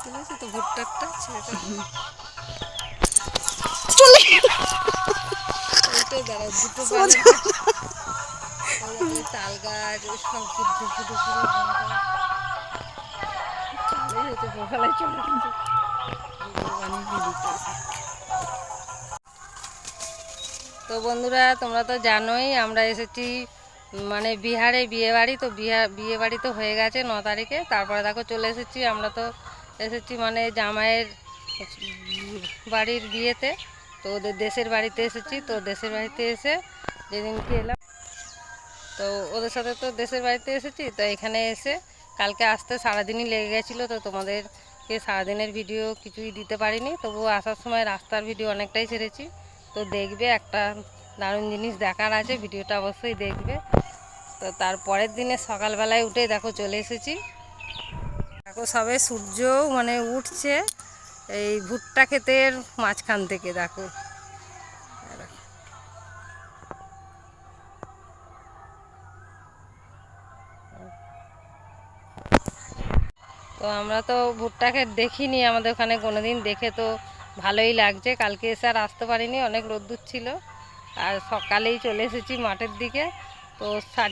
তুলেছে তো ভুট্টারটা ছেলেটা ওইটাই দাঁড়া দুটো ব্যানার তাল গাছ ওই সব ফুটো ফুটো ফুটো ভালোই হয়েছে পোকালায় চলে গেছে বানিয়ে দিতে। তো বন্ধুরা তোমরা তো জানোই আমরা এসেছি মানে বিহারে বিয়েবাড়ি, তো বিয়েবাড়ি তো হয়ে গেছে 9 তারিখে। তারপরে দেখো চলে এসেছি, আমরা তো এসেছি মানে জামাইয়ের বাড়ির বিয়েতে, তো ওদের দেশের বাড়িতে এসেছি। তো দেশের বাড়িতে এসে যেদিনকে এলাম তো ওদের সাথে তো দেশের বাড়িতে এসেছি, তো এখানে এসে কালকে আসতে সারাদিনই লেগে গেছিলো। তো তোমাদেরকে সারাদিনের ভিডিও কিছুই দিতে পারিনি, তবুও আসার সময় রাস্তার ভিডিও অনেকটাই ছেড়েছি। তো দেখবে, একটা দারুণ জিনিস দেখার আছে, ভিডিওটা অবশ্যই দেখবে। তো তারপরের দিনে সকালবেলায় উঠে দেখো চলে এসেছি। দেখো সবে সূর্য মানে উঠছে এই ভুট্টা ক্ষেতের মাঝখান থেকে। দেখো তো আমরা তো ভুট্টা ক্ষেত দেখিনি আমাদের ওখানে কোনোদিন, দেখে তো ভালোই লাগছে। কালকে এসে আর আসতে পারিনি, অনেক রোদ্দুর ছিল। আর সকালেই চলে এসেছি মাঠের দিকে। তো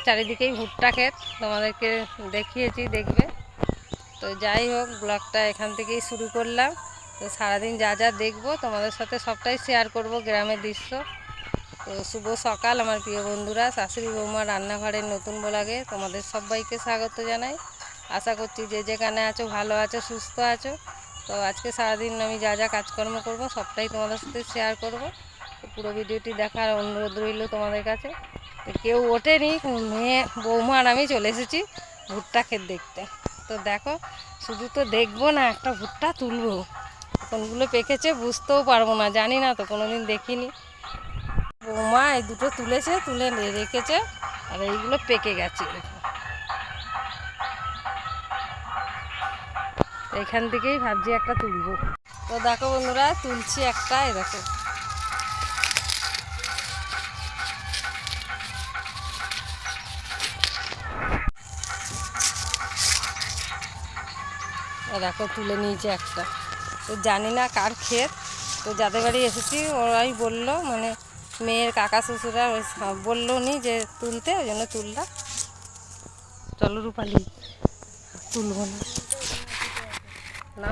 চারিদিকেই ভুট্টা ক্ষেত তোমাদেরকে দেখিয়েছি, দেখবে। তো যাই হোক, ব্লগটা এখান থেকেই শুরু করলাম। তো সারাদিন যা যা দেখবো তোমাদের সাথে সবটাই শেয়ার করব, গ্রামের দৃশ্য। তো শুভ সকাল আমার প্রিয় বন্ধুরা, শাশুড়ি বৌমা রান্নাঘরের নতুন ব্লগে তোমাদের সবাইকে স্বাগত জানাই। আশা করছি যে যেখানে আছো ভালো আছো, সুস্থ আছো। তো আজকে সারাদিন আমি যা যা কাজকর্ম করব সবটাই তোমাদের সাথে শেয়ার করব। তো পুরো ভিডিওটি দেখার অনুরোধ রইল তোমাদের কাছে। তো কেউ ওঠেনি, মেয়ে বৌমা আর আমি চলে এসেছি ভুট্টা ক্ষেত দেখতে। তো দেখো, শুধু তো দেখবো না, একটা ভুট্টা তুলবো। কোনগুলো পেকেছে বুঝতেও পারবো না, জানি না তো, কোনোদিন দেখিনি। বৌমা এই দুটো তুলেছে, তুলে রেখেছে, আর এইগুলো পেকে গেছে। এখান থেকেই ভাবছি একটা তুলবো। তো দেখো বন্ধুরা, তুলছি একটা, এই দেখো। দেখো তুলে নিয়েছে একটা। তো জানি না কার ক্ষেত, তো যাদের বাড়ি এসেছি ওরাই বললো, মানে মেয়ের কাকা শ্বশুরা বললো নি যে তুলতে, ওই জন্য তুললাম। চলো রূপালি, তুলবো না না।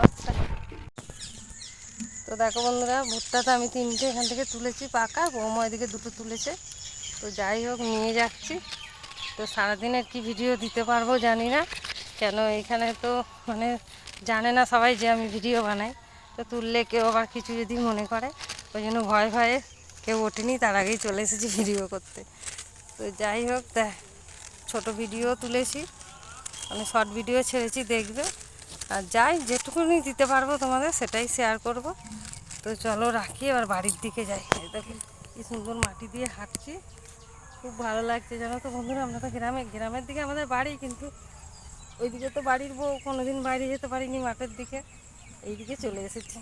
তো দেখো বন্ধুরা, ভুট্টাটা আমি 3টে এখান থেকে তুলেছি পাকা, বৌমা এদিকে 2টো তুলেছে। তো যাই হোক, নিয়ে যাচ্ছি। তো সারাদিনের কি ভিডিও দিতে পারবো জানি না, কেন এখানে তো মানে জানে না সবাই যে আমি ভিডিও বানাই। তো তুললে কেউ আবার কিছু যদি মনে করে, ওই জন্য ভয়ে ভয়ে কেউ ওঠেনি, তার আগেই চলে এসেছি ভিডিও করতে। তো যাই হোক, ছোট ভিডিও তুলেছি, মানে শর্ট ভিডিও ছেড়েছি, দেখবে। আর যাই যেটুকুনি দিতে পারবো তোমাদের সেটাই শেয়ার করব। তো চলো রাখি, এবার বাড়ির দিকে যাই। দেখো কি সুন্দর মাটি দিয়ে হাঁটছি, খুব ভালো লাগছে জানো তো বন্ধুরা। আমরা তো গ্রামের দিকে আমাদের বাড়ি, কিন্তু ওইদিকে তো বাড়ির বউ, কোনোদিন বাইরে যেতে পারিনি মাঠের দিকে, এইদিকে চলে এসেছি।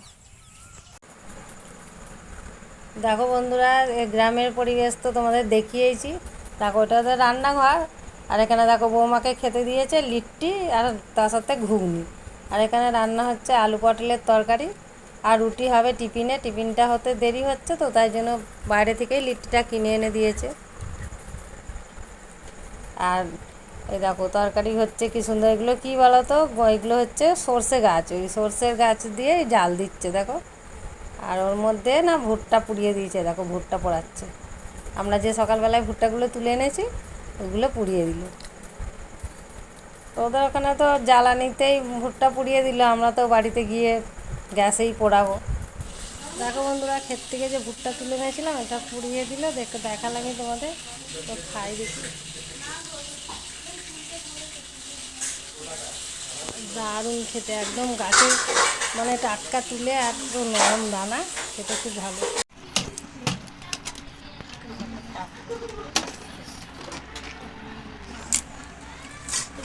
দেখো বন্ধুরা, গ্রামের পরিবেশ তো তোমাদের দেখিয়েছি। দেখো ওটা তো রান্নাঘর, আর এখানে দেখো বৌমাকে খেতে দিয়েছে লিট্টি আর তার সাথে ঘুগনি। আর এখানে রান্না হচ্ছে আলু পটলের তরকারি, আর রুটি হবে টিফিনে। টিফিনটা হতে দেরি হচ্ছে, তো তাই জন্য বাইরে থেকেই লিট্টিটা কিনে এনে দিয়েছে। আর এই দেখো তরকারি হচ্ছে কি সুন্দর। এগুলো কী বলো তো, এগুলো হচ্ছে সর্ষে গাছ, ওই সর্ষের গাছ দিয়ে জাল দিচ্ছে দেখো। আর ওর মধ্যে না ভুট্টা পুড়িয়ে দিয়েছে, দেখো ভুট্টা পোড়াচ্ছে। আমরা যে সকালবেলায় ভুট্টাগুলো তুলে এনেছি ওগুলো পুড়িয়ে দিল। তো ওদের ওখানে তো জ্বালানিতেই ভুট্টা পুড়িয়ে দিল, আমরা তো বাড়িতে গিয়ে গ্যাসেই পোড়াবো। দেখো বন্ধুরা, ক্ষেত থেকে যে ভুট্টা তুলে নিয়েছিলাম এটা পুড়িয়ে দিল, দেখালামই তোমাদের। তো খাই দেখি, দারুণ খেতে, একদম গাছে মানে টাটকা তুলে, একদম নরম দানা, খেতে খুব ভালো।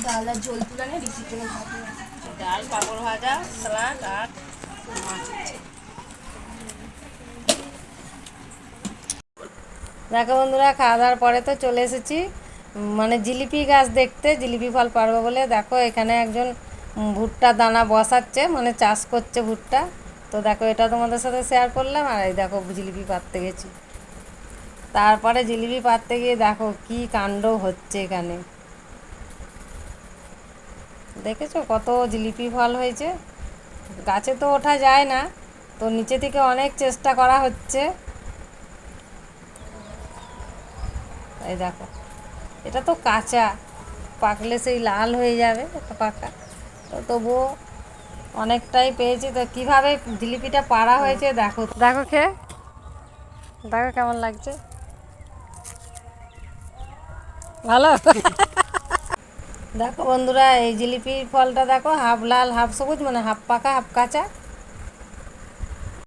ডাল আর ঝোল তুলে নিয়ে রিসিভ করে ডাল, পাঁপড় ভাজা, স্যালাড আর মাছ। দেখো বন্ধুরা, খাওয়া দাওয়ার পরে তো চলে এসেছি মানে জিলিপি গাছ দেখতে, জিলিপি ফল পারবো বলে। দেখো এখানে একজন ভুট্টা দানা বসাচ্ছে, মানে চাষ করছে ভুট্টা। তো দেখো এটা তোমাদের সাথে শেয়ার করলাম। আর এই দেখো জিলিপি পাড়তে গেছি। তারপরে জিলিপি পাড়তে গিয়ে দেখো কি কাণ্ড হচ্ছে এখানে, দেখেছো কত জিলিপি ফল হয়েছে। গাছে তো ওঠা যায় না, তো নিচে থেকে অনেক চেষ্টা করা হচ্ছে। এই দেখো এটা তো কাঁচা, পাকলে সেই লাল হয়ে যাবে, এটা পাকা। তো তবুও অনেকটাই পেয়েছি। তো কীভাবে জিলিপিটা পাড়া হয়েছে দেখো, দেখো খেয়ে দেখো কেমন লাগছে, ভালো। দেখো বন্ধুরা, এই জিলিপির ফলটা দেখো হাফ লাল হাফ সবুজ, মানে হাফ পাকা হাফ কাঁচা।